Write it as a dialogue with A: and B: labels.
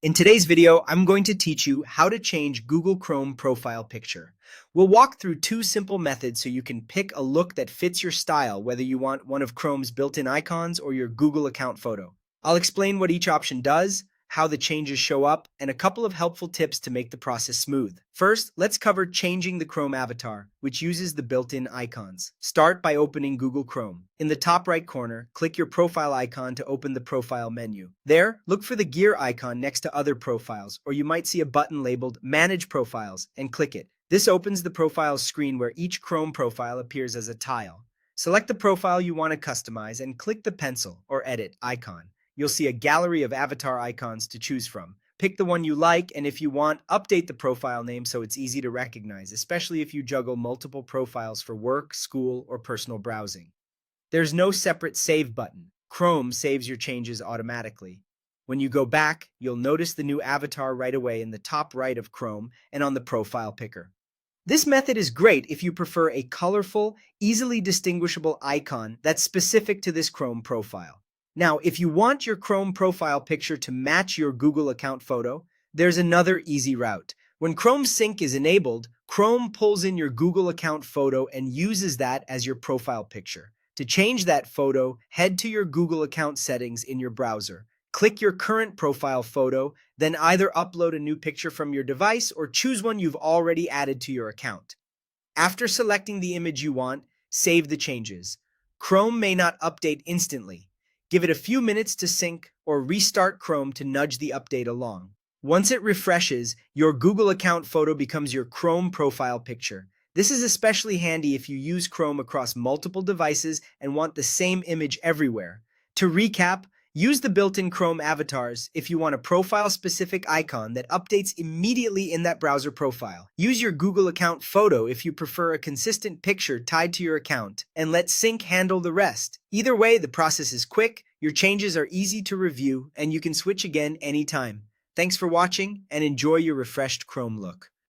A: In today's video, I'm going to teach you how to change Google Chrome profile picture. We'll walk through two simple methods so you can pick a look that fits your style, whether you want one of Chrome's built-in icons or your Google account photo. I'll explain what each option does, how the changes show up, and a couple of helpful tips to make the process smooth. First, let's cover changing the Chrome avatar, which uses the built-in icons. Start by opening Google Chrome. In the top right corner, click your profile icon to open the profile menu. There, look for the gear icon next to other profiles, or you might see a button labeled Manage Profiles, and click it. This opens the profiles screen where each Chrome profile appears as a tile. Select the profile you want to customize and click the pencil or edit icon. You'll see a gallery of avatar icons to choose from. Pick the one you like, and if you want, update the profile name so it's easy to recognize, especially if you juggle multiple profiles for work, school, or personal browsing. There's no separate save button. Chrome saves your changes automatically. When you go back, you'll notice the new avatar right away in the top right of Chrome and on the profile picker. This method is great if you prefer a colorful, easily distinguishable icon that's specific to this Chrome profile. Now, if you want your Chrome profile picture to match your Google account photo, there's another easy route. When Chrome Sync is enabled, Chrome pulls in your Google account photo and uses that as your profile picture. To change that photo, head to your Google account settings in your browser. Click your current profile photo, then either upload a new picture from your device or choose one you've already added to your account. After selecting the image you want, save the changes. Chrome may not update instantly. Give it a few minutes to sync or restart Chrome to nudge the update along. Once it refreshes, your Google account photo becomes your Chrome profile picture. This is especially handy if you use Chrome across multiple devices and want the same image everywhere. To recap, use the built-in Chrome avatars if you want a profile-specific icon that updates immediately in that browser profile. Use your Google account photo if you prefer a consistent picture tied to your account, and let Sync handle the rest. Either way, the process is quick, your changes are easy to review, and you can switch again anytime. Thanks for watching, and enjoy your refreshed Chrome look.